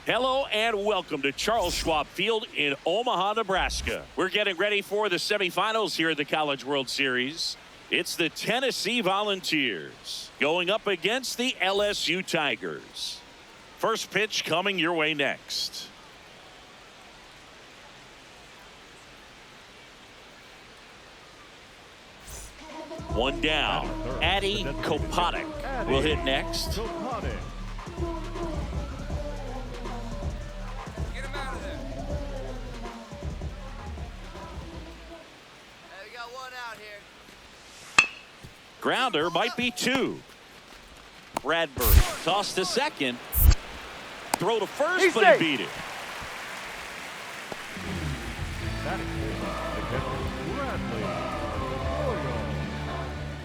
Hello and welcome to Charles Schwab Field in Omaha, Nebraska. We're getting ready for the semifinals here at the College World Series. It's the Tennessee Volunteers going up against the LSU Tigers. First pitch coming your way next. One down. Addy Kopatic will hit next. Grounder might be two. Bradbury toss to second. Throw to first, but he beat it.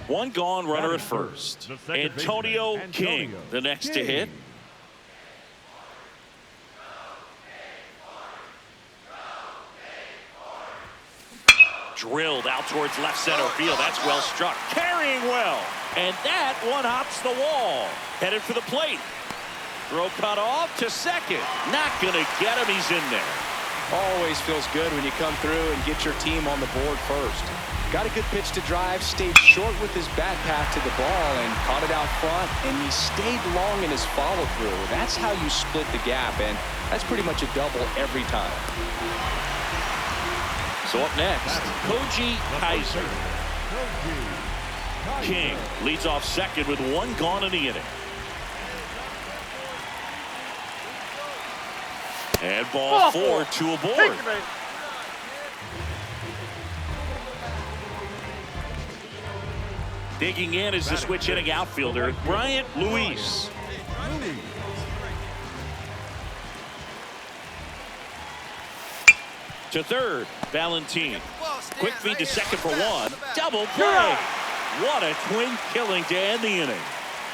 One gone, runner at first. Antonio King, the next to hit. Drilled out towards left center field. That's well struck. Carrying well. And that one hops the wall. Headed for the plate. Throw cut off to second. Not going to get him. He's in there. Always feels good when you come through and get your team on the board first. Got a good pitch to drive. Stayed short with his bat path to the ball and caught it out front. And he stayed long in his follow through. That's how you split the gap. And that's pretty much a double every time. So up next, Koji Kaiser. King leads off second with one gone in the inning. And ball four, two aboard. Digging in is the switch hitting outfielder, Bryant Luis. To third, Valentin. Quick feed to second for one. Double play. What a twin killing to end the inning.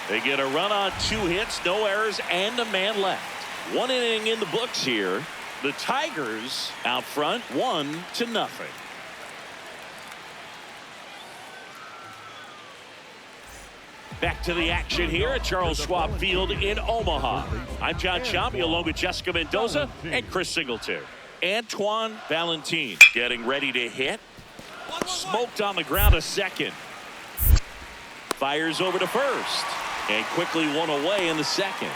They get a run on two hits, no errors, and a man left. One inning in the books here. The Tigers out front, 1-0. Back to the action here at Charles Schwab Field in Omaha. I'm John Chambi along with Jessica Mendoza and Chris Singleton. Antoine Valentin getting ready to hit. Smoked on the ground to second. Fires over to first. And quickly one away in the second.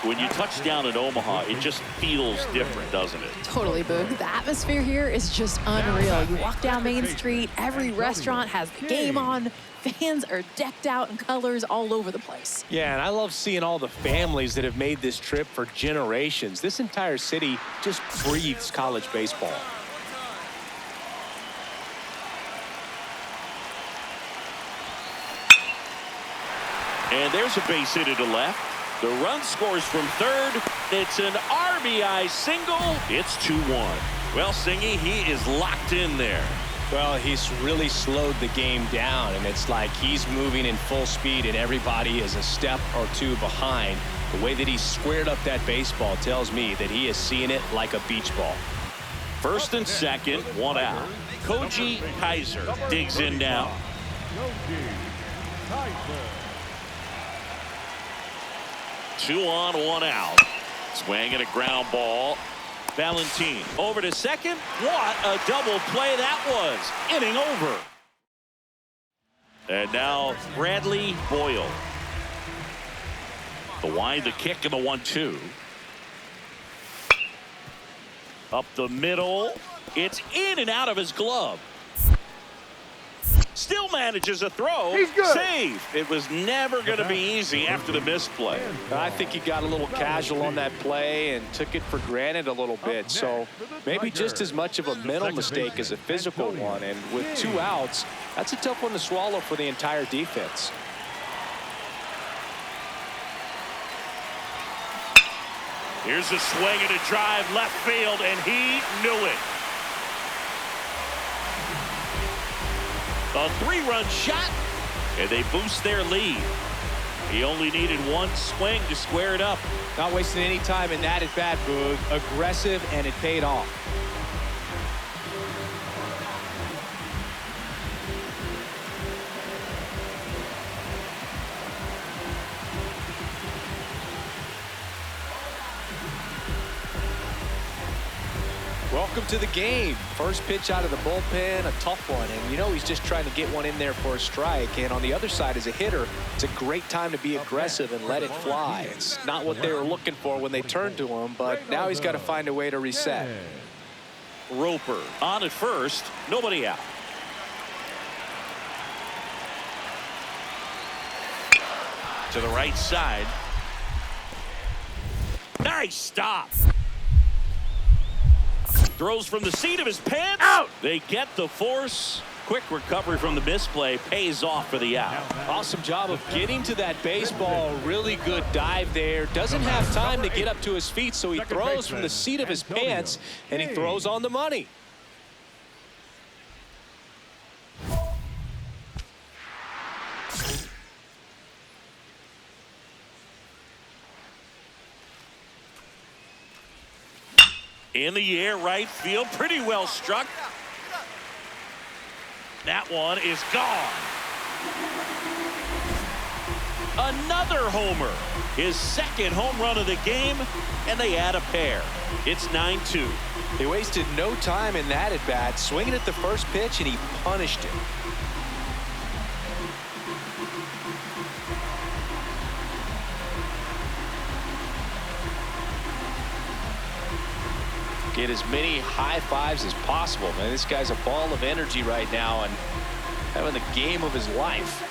When you touch down at Omaha, it just feels different, doesn't it? Totally, Boog. The atmosphere here is just unreal. You walk down Main Street, every restaurant has the game on. Fans are decked out in colors all over the place. Yeah, and I love seeing all the families that have made this trip for generations. This entire city just breathes college baseball. And there's a base hit to left. The run scores from third. It's an RBI single. It's 2-1. Well, Singy, he is locked in there. Well, he's really slowed the game down, and it's like he's moving in full speed, and everybody is a step or two behind. The way that he squared up that baseball tells me that he is seeing it like a beach ball. First and second, one out. Koji Kaiser digs in now. 2 on, 1 out. Swing and a ground ball. Valentin over to second. What a double play that was. Inning over. And now Bradley Boyle. The wind, the kick, and the 1-2. Up the middle. It's in and out of his glove. Still manages a throw. He's good. Save. It was never going to be easy after the misplay. I think he got a little casual on that play and took it for granted a little bit. So maybe just as much of a mental mistake as a physical one. And with 2 outs, that's a tough one to swallow for the entire defense. Here's a swing and a drive left field, and he knew it. A 3-run shot, and they boost their lead. He only needed one swing to square it up. Not wasting any time in that at bat, Boog. Aggressive, and it paid off. Welcome to the game. First pitch out of the bullpen, a tough one. And you know he's just trying to get one in there for a strike. And on the other side, as a hitter, it's a great time to be aggressive and let it fly. It's not what they were looking for when they turned to him, but now he's got to find a way to reset. Roper on at first, nobody out. To the right side. Nice stop. Throws from the seat of his pants. Out. They get the force. Quick recovery from the misplay pays off for the out. Awesome job of getting to that baseball. Really good dive there. Doesn't have time to get up to his feet, so he throws from the seat of his pants, and he throws on the money. In the air, right field, pretty well struck. That one is gone. Another homer. His second home run of the game, and they add a pair. It's 9-2. They wasted no time in that at bat, swinging at the first pitch, and he punished it. Get as many high fives as possible, man. This guy's a ball of energy right now and having the game of his life.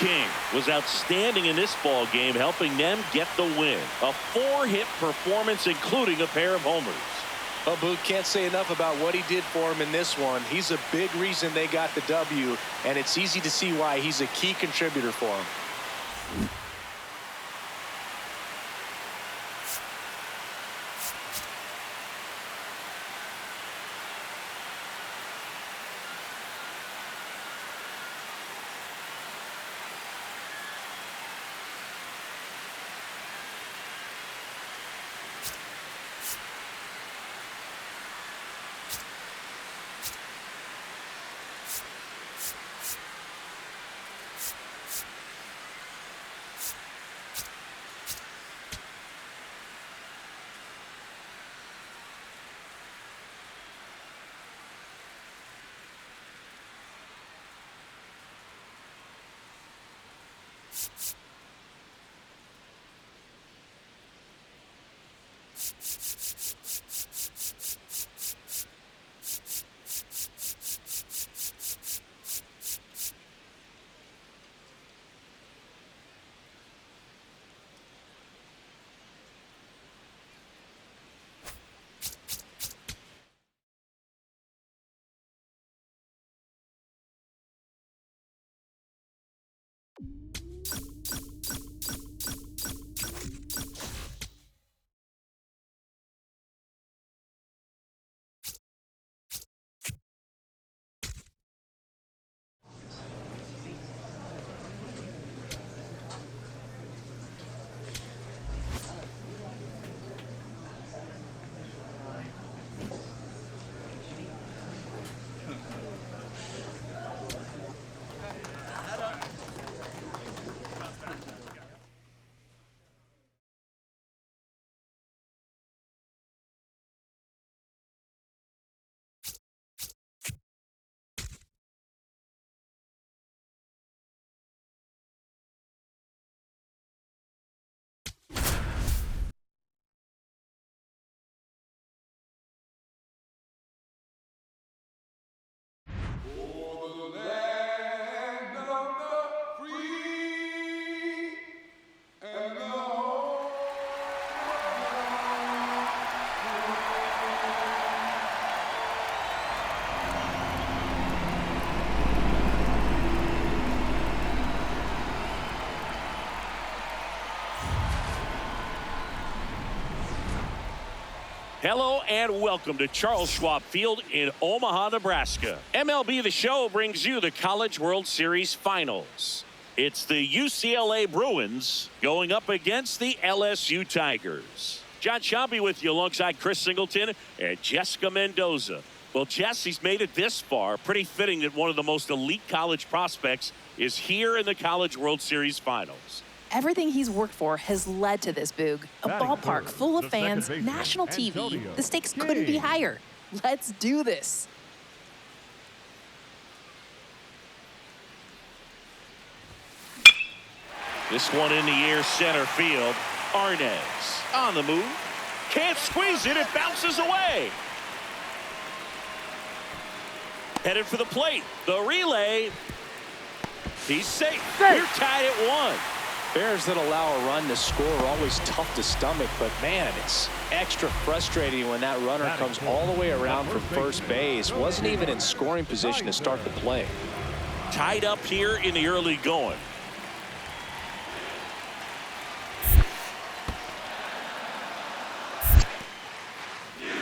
King was outstanding in this ball game, helping them get the win. A 4-hit performance, including a pair of homers. Well, Boot, can't say enough about what he did for him in this one. He's a big reason they got the W, and it's easy to see why he's a key contributor for him. Hello and welcome to Charles Schwab Field in Omaha, Nebraska. MLB The Show brings you the College World Series Finals. It's the UCLA Bruins going up against the LSU Tigers. John Sciambi with you alongside Chris Singleton and Jessica Mendoza. Well, Jess, he's made it this far. Pretty fitting that one of the most elite college prospects is here in the College World Series Finals. Everything he's worked for has led to this, Boog. A ballpark full of fans, national TV. The stakes couldn't be higher. Let's do this. This one in the air, center field. Arnaz on the move. Can't squeeze it. It bounces away. Headed for the plate. The relay. He's safe. We're tied at 1. Bears that allow a run to score are always tough to stomach, but man, it's extra frustrating when that runner comes all the way around from first base. Wasn't even in scoring position to start the play. Tied up here in the early going.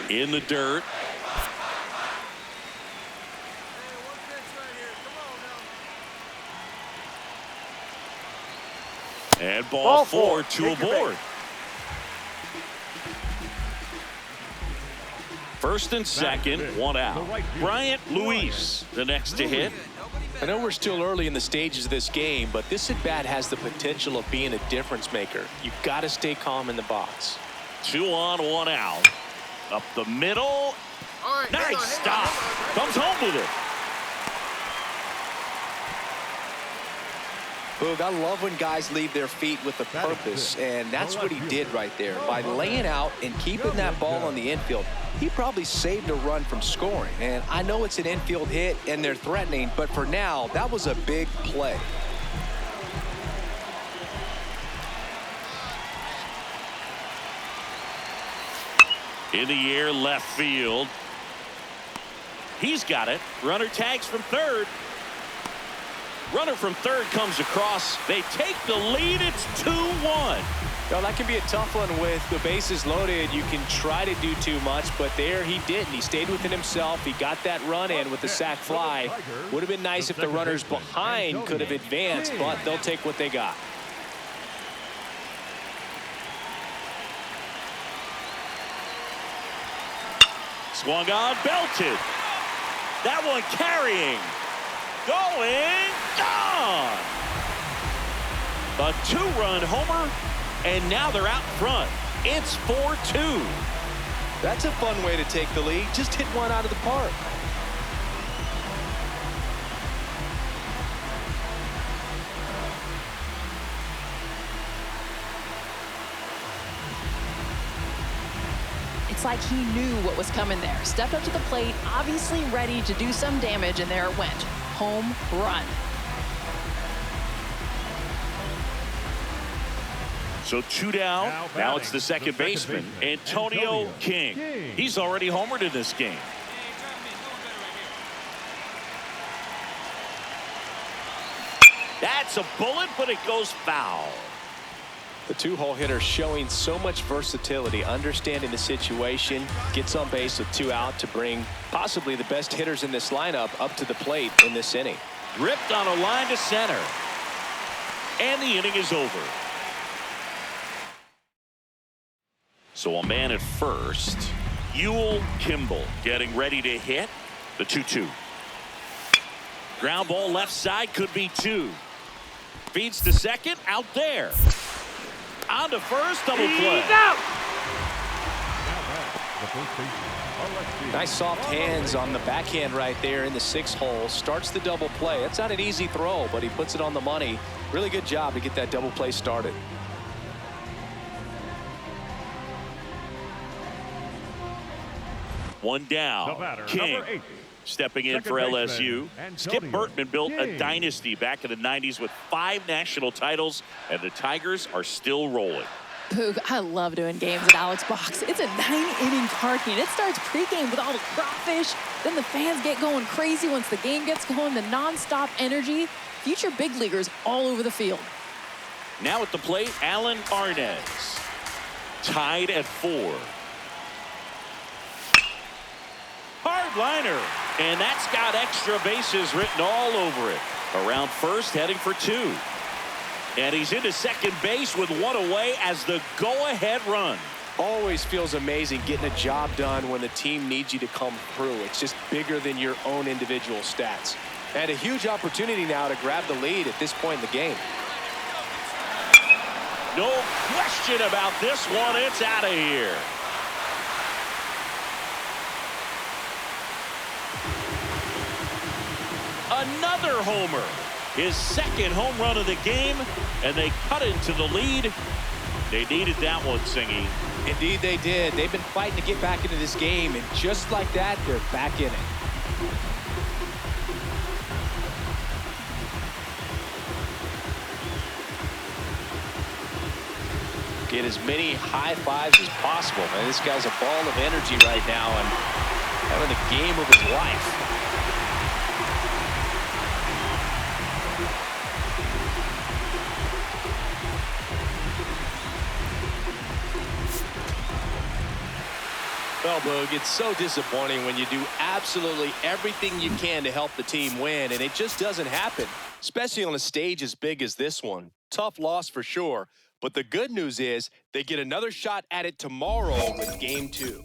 In the dirt. And ball 4, 2 aboard. First and second, 1 out. Bryant Luis, the next to hit. I know we're still early in the stages of this game, but this at-bat has the potential of being a difference maker. You've got to stay calm in the box. 2 on, 1 out. Up the middle. Nice stop. Comes home with it. Boog, I love when guys leave their feet with a purpose, and that's what he did right there. By laying out and keeping that ball on the infield, he probably saved a run from scoring. And I know it's an infield hit and they're threatening, but for now, that was a big play. In the air, left field. He's got it. Runner tags from third. Runner from third comes across. They take the lead. It's 2-1. Now, that can be a tough one with the bases loaded. You can try to do too much, but there he didn't. He stayed within himself. He got that run in with the sac fly. Would have been nice if the runners behind could have advanced, but they'll take what they got. Swung on, belted. That one carrying. Going, gone. A 2-run homer, and now they're out front. It's 4-2. That's a fun way to take the lead. Just hit one out of the park. It's like he knew what was coming there. Stepped up to the plate, obviously ready to do some damage, and there it went. Home run. So 2 down. Now it's the second baseman, Antonio King. He's already homered in this game. That's a bullet, but it goes foul. The 2-hole hitter showing so much versatility, understanding the situation, gets on base with 2 out to bring possibly the best hitters in this lineup up to the plate in this inning. Ripped on a line to center. And the inning is over. So a man at first. Ewell Kimball getting ready to hit. The 2-2. Ground ball left side, could be 2. Feeds to second, out there. On to first, double play. Nice soft hands on the backhand right there in the 6th hole. Starts the double play. That's not an easy throw, but he puts it on the money. Really good job to get that double play started. One down. King stepping in for LSU. Skip Bertman built a dynasty back in the 90s with 5 national titles, and the Tigers are still rolling. Boog, I love doing games at Alex Box. It's a 9-inning card game. It starts pregame with all the crawfish. Then the fans get going crazy once the game gets going. The nonstop energy. Future big leaguers all over the field. Now at the plate, Alan Arnaz. Tied at 4. Hard liner. And that's got extra bases written all over it. Around first, heading for 2. And he's into second base with 1 away as the go-ahead run. Always feels amazing getting a job done when the team needs you to come through. It's just bigger than your own individual stats. And a huge opportunity now to grab the lead at this point in the game. No question about this one. It's out of here. Another homer. His second home run of the game, and they cut into the lead. They needed that one, Singy. Indeed they did. They've been fighting to get back into this game, and just like that, they're back in it. Get as many high fives as possible, man. This guy's a ball of energy right now and having the game of his life. Well, Boog, it's so disappointing when you do absolutely everything you can to help the team win, and it just doesn't happen, especially on a stage as big as this one. Tough loss for sure, but the good news is they get another shot at it tomorrow with Game 2.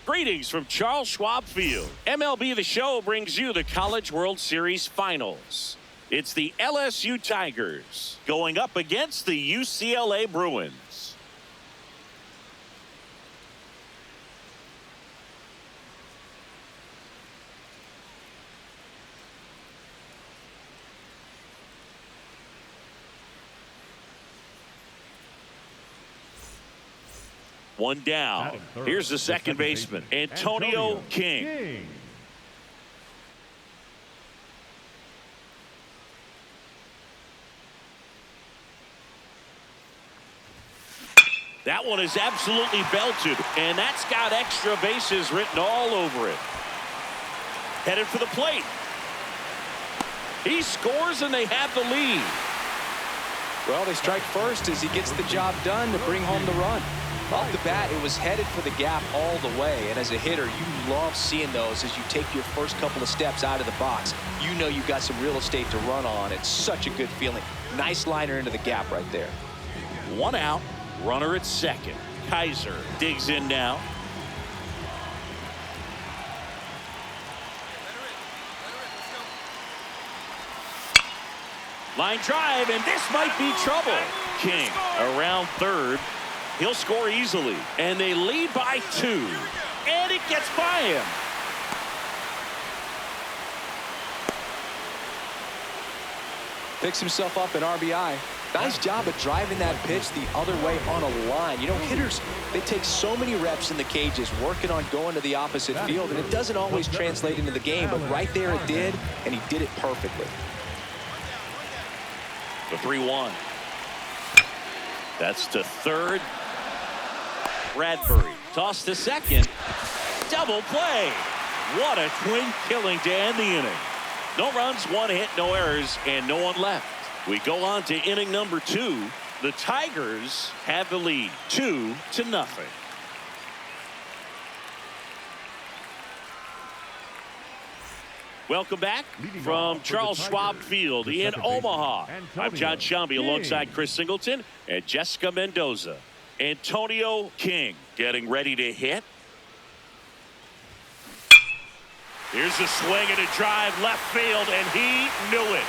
Greetings from Charles Schwab Field. MLB The Show brings you the College World Series Finals. It's the LSU Tigers going up against the UCLA Bruins. One down. Here's the second baseman, Antonio King. That one is absolutely belted, and that's got extra bases written all over it. Headed for the plate. He scores, and they have the lead. Well, they strike first as he gets the job done to bring home the run. Off the bat, it was headed for the gap all the way, and as a hitter, you love seeing those as you take your first couple of steps out of the box. You know you've got some real estate to run on. It's such a good feeling. Nice liner into the gap right there. One out, runner at second. Kaiser digs in now. Line drive, and this might be trouble. King around third. He'll score easily, and they lead by 2, and it gets by him. Picks himself up an RBI. Nice job of driving that pitch the other way on a line. You know, hitters, they take so many reps in the cages working on going to the opposite field, and it doesn't always translate into the game, but right there it did, and he did it perfectly. The 3-1. That's to third. Bradbury tossed to second. Double play. What a twin killing to end the inning. No runs, 1 hit, no errors, and no one left. We go on to inning number 2. The Tigers have the lead, 2-0. Welcome back from Charles Schwab Field in Omaha. I'm John Shambi alongside Chris Singleton and Jessica Mendoza. Antonio King getting ready to hit. Here's a swing and a drive left field, and he knew it.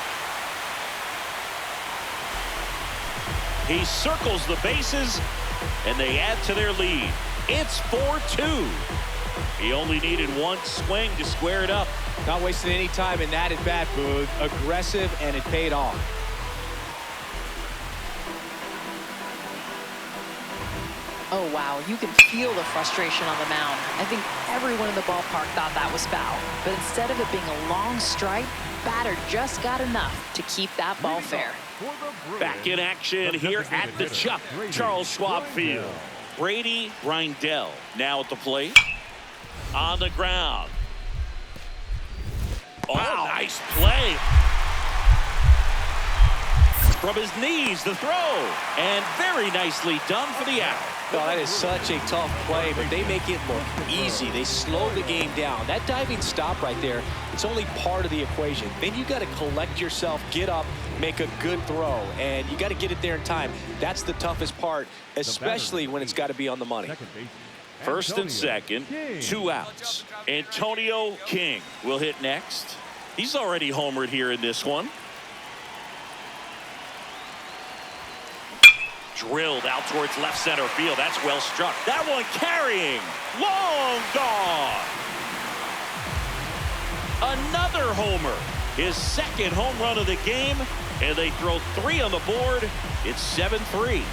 He circles the bases, and they add to their lead. It's 4-2. He only needed one swing to square it up. Not wasting any time in that at-bat, Boog. Aggressive, and it paid off. Oh, wow. You can feel the frustration on the mound. I think everyone in the ballpark thought that was foul. But instead of it being a long strike, batter just got enough to keep that ball fair. Back in action here at the Chuck, Charles Schwab Field. Brady Reindell now at the plate. On the ground. Oh, wow. Nice play. From his knees, the throw. And very nicely done for the out. Oh, that is such a tough play, but they make it look easy. They slow the game down. That diving stop right there, it's only part of the equation. Then you got to collect yourself, get up, make a good throw, and you got to get it there in time. That's the toughest part, especially when it's got to be on the money. First and second, 2 outs. Antonio King will hit next. He's already homered here in this one. Drilled out towards left center field. That's well struck. That one carrying. Long gone. Another homer. His second home run of the game. And they throw 3 on the board. It's 7-3.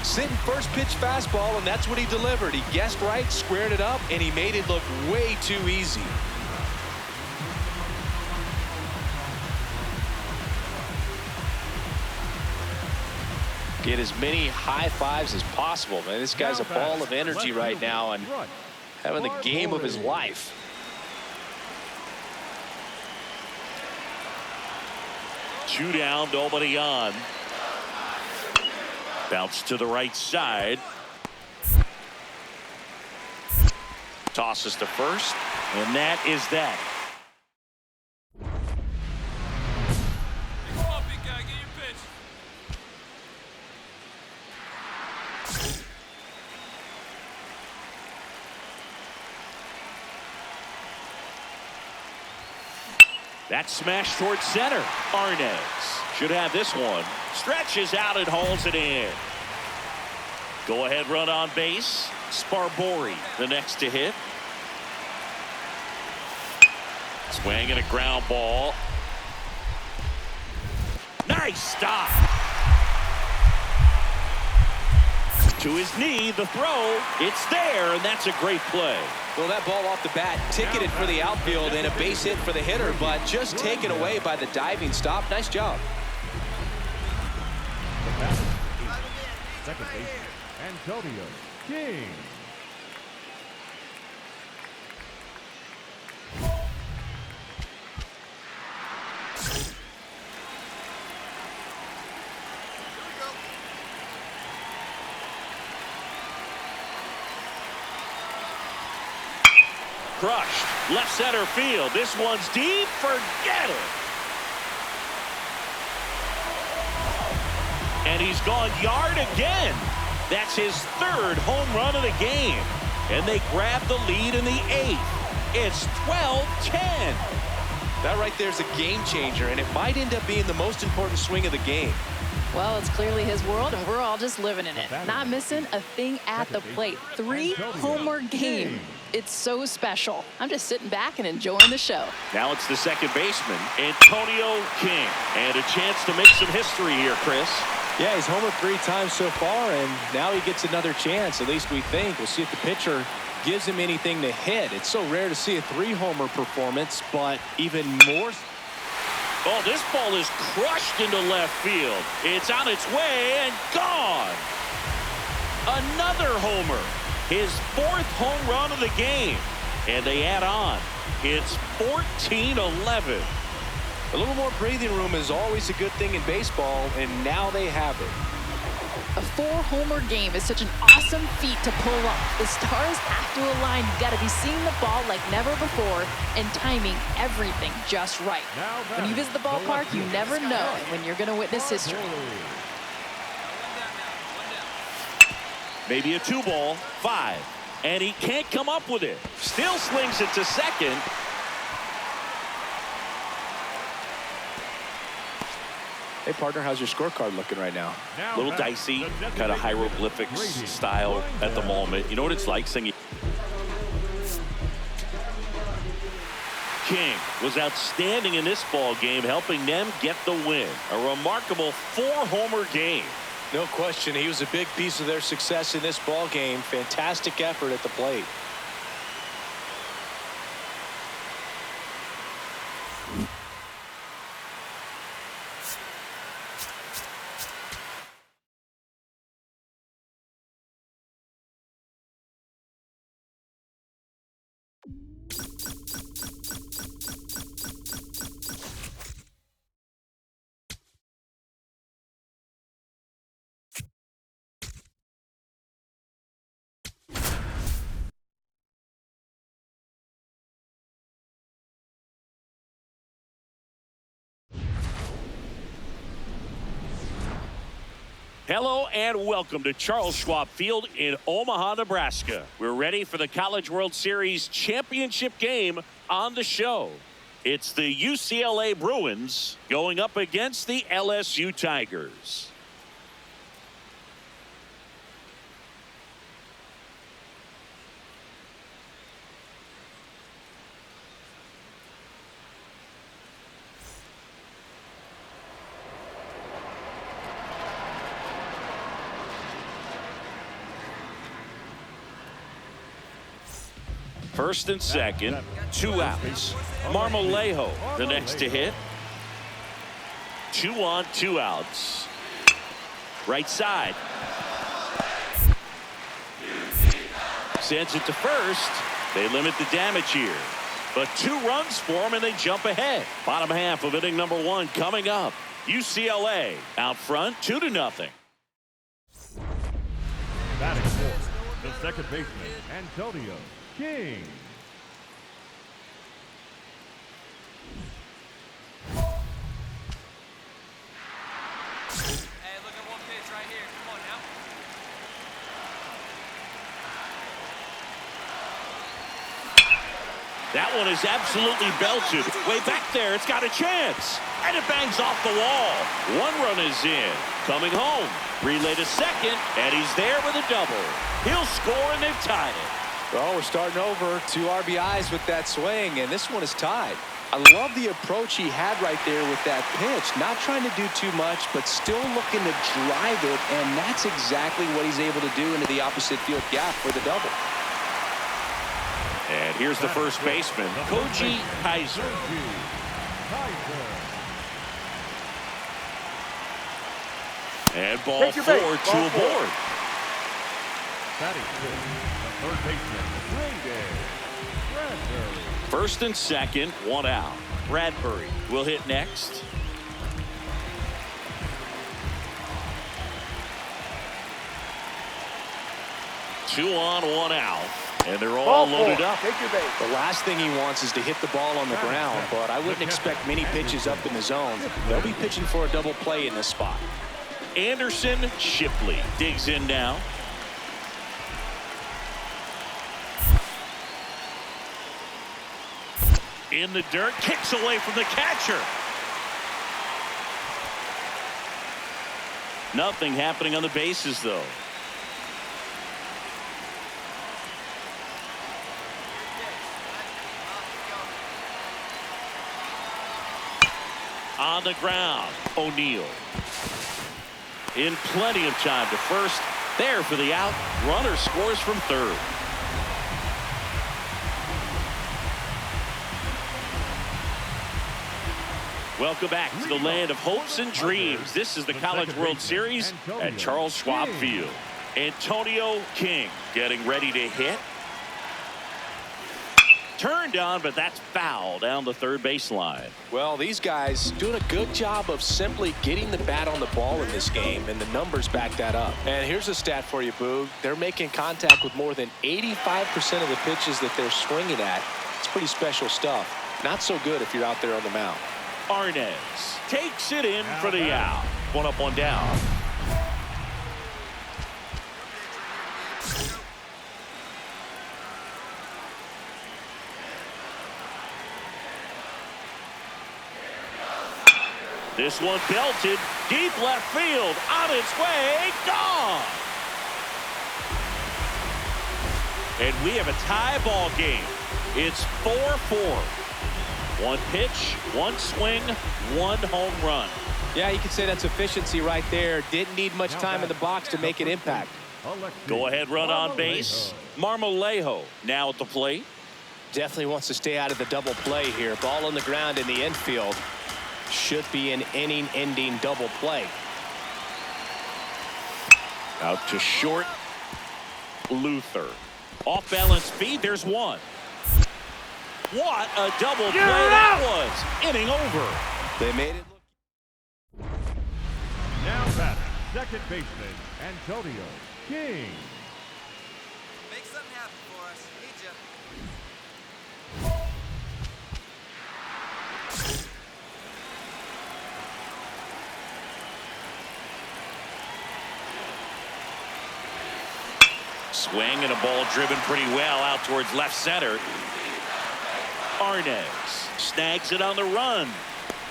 Sitting first pitch fastball, and that's what he delivered. He guessed right, squared it up, and he made it look way too easy. Get as many high fives as possible, man. This guy's a ball of energy right now and having the game of his life. Two down, nobody on. Bounce to the right side. Tosses to first, and that is that. That smash towards center. Arnaz should have this one. Stretches out and hauls it in. Go ahead run on base. Sparbori the next to hit. Swing and a ground ball. Nice stop. To his knee, the throw. It's there, and that's a great play. Well, that ball off the bat, ticketed for the outfield and a base hit for the hitter, but just taken away by the diving stop. Nice job. Second baseman, Antonio King. Crushed. Left center field. This one's deep. Forget it. And he's gone yard again. That's his 3rd home run of the game. And they grab the lead in the 8th. It's 12-10. That right there is a game changer, and it might end up being the most important swing of the game. Well, it's clearly his world, and we're all just living in it. Not missing a thing at the plate. 3 homer game. It's so special. I'm just sitting back and enjoying the show. Now it's the second baseman, Antonio King. And a chance to make some history here, Chris. Yeah, he's homered 3 times so far, and now he gets another chance, at least we think. We'll see if the pitcher gives him anything to hit. It's so rare to see a 3-homer performance, but even more. Oh, this ball is crushed into left field. It's on its way and gone. Another homer. His 4th home run of the game. And they add on. It's 14-11. A little more breathing room is always a good thing in baseball, and now they have it. A 4-homer game is such an awesome feat to pull off. The stars have to align. You've got to be seeing the ball like never before and timing everything just right. When you visit the ballpark, you never know when you're going to witness history. Maybe a 2-ball, 5. And he can't come up with it. Still slings it to second. Hey, partner, how's your scorecard looking right now? A little dicey, kind of hieroglyphics style at the moment. You know what it's like singing. King was outstanding in this ball game, helping them get the win. A remarkable 4-homer game. No question, he was a big piece of their success in this ball game. Fantastic effort at the plate. Hello and welcome to Charles Schwab Field in Omaha, Nebraska. We're ready for the College World Series championship game on the show. It's the UCLA Bruins going up against the LSU Tigers. First and second, 2 outs. Marmolejo, the next to hit. 2 on, 2 outs. Right side. Sends it to first. They limit the damage here. But 2 runs for them and they jump ahead. Bottom half of inning number 1 coming up. UCLA out front 2-0. Batting fourth, the second baseman, Antonio King. Hey, look at one pitch right here. Come on now. That one is absolutely belted. Way back there, it's got a chance. And it bangs off the wall. 1 run is in. Coming home. Relay to second, and he's there with a double. He'll score, and they've tied it. Well, we're starting over. 2 RBIs with that swing, and this one is tied. I love the approach he had right there with that pitch. Not trying to do too much, but still looking to drive it, and that's exactly what he's able to do into the opposite field gap for the double. And here's the first baseman, Koji Kaiser. And ball 4, 2 aboard. Batting fifth, the third baseman, Bradbury. First and second, 1 out. Bradbury will hit next. Two on, 1 out. And they're all loaded up. The last thing he wants is to hit the ball on the ground, but I wouldn't expect many pitches up in the zone. They'll be pitching for a double play in this spot. Anderson Shipley digs in now. In the dirt, kicks away from the catcher. Nothing happening on the bases, though. On the ground, O'Neal. In plenty of time to first. There for the out. Runner scores from third. Welcome back to the land of hopes and dreams. This is the College World Series at Charles Schwab Field. Antonio King getting ready to hit. Turned on, but that's foul down the third baseline. Well, these guys doing a good job of simply getting the bat on the ball in this game, and the numbers back that up. And here's a stat for you, Boog. They're making contact with more than 85% of the pitches that they're swinging at. It's pretty special stuff. Not so good if you're out there on the mound. Arnaz takes it in for the out. 1 up, 1 down. This one belted deep left field, on its way, gone. And we have a tie ball game. It's 4-4. 1 pitch, 1 swing, 1 home run. Yeah, you could say that's efficiency right there. Didn't need much time in the box to make an impact. Go ahead, run on base. Marmolejo now at the plate. Definitely wants to stay out of the double play here. Ball on the ground in the infield. Should be an inning-ending double play. Out to short. Luther. Off balance speed. There's 1. What a double play that was. Inning over. They made it look. Now batting, second baseman, Antonio King. Make something happen for us. Need ya. Swing and a ball driven pretty well out towards left center. Arnaz snags it on the run.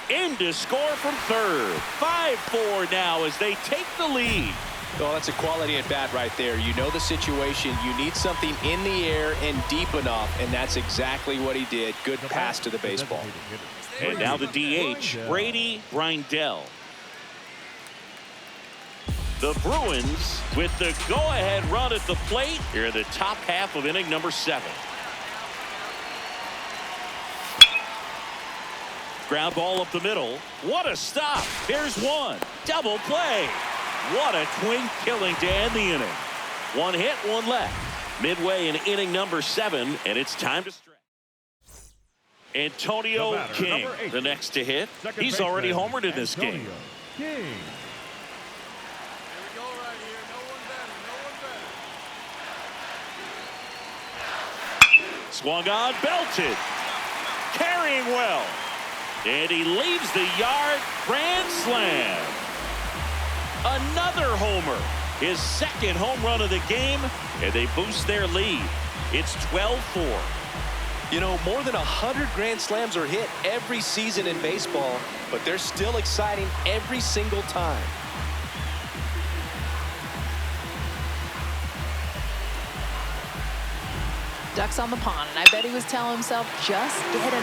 In to score from third. 5-4 now as they take the lead. Well, that's a quality at bat right there. You know the situation. You need something in the air and deep enough, and that's exactly what he did. Good pass to the baseball. And now the DH, Brady Brindell. The Bruins with the go-ahead run at the plate here in the top half of inning number 7. Ground ball up the middle. What a stop. Here's one. Double play. What a twin killing to end the inning. One hit, one left. Midway in inning number 7, and it's time to stretch. Antonio King, the next to hit. He's already homered in this game. King. Here we go right here. No one better. No one better. Swung on, belted. Carrying well. And he leaves the yard. Grand slam. Another homer. His second home run of the game. And they boost their lead. It's 12-4. You know, more than 100 grand slams are hit every season in baseball, but they're still exciting every single time. Ducks on the pond, and I bet he was telling himself, just get a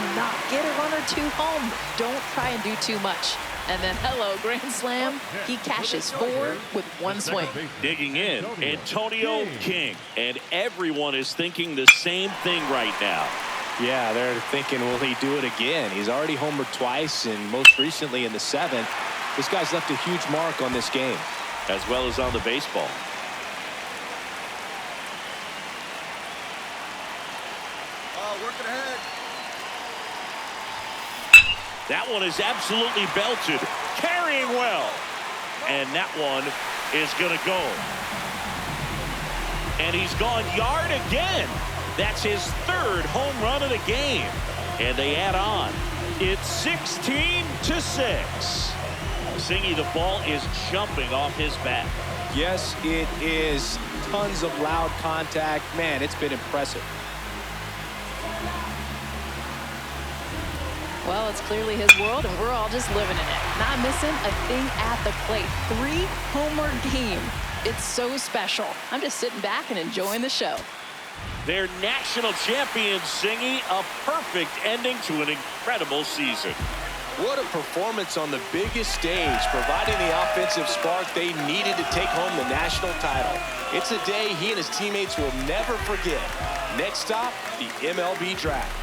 run or two home. Don't try and do too much. And then, hello, grand slam. He cashes 4 with one swing. Digging in, Antonio King. And everyone is thinking the same thing right now. Yeah, they're thinking, will he do it again? He's already homered twice, and most recently in the 7th. This guy's left a huge mark on this game. As well as on the baseball. Working ahead. That one is absolutely belted. Carrying well. And that one is going to go. And he's gone yard again. That's his 3rd home run of the game. And they add on. It's 16-6. Singy, the ball is jumping off his bat. Yes, it is. Tons of loud contact. Man, it's been impressive. Well, it's clearly his world, and we're all just living in it. Not missing a thing at the plate. 3-homer game. It's so special. I'm just sitting back and enjoying the show. Their national champions, Singy, a perfect ending to an incredible season. What a performance on the biggest stage, providing the offensive spark they needed to take home the national title. It's a day he and his teammates will never forget. Next stop, the MLB draft.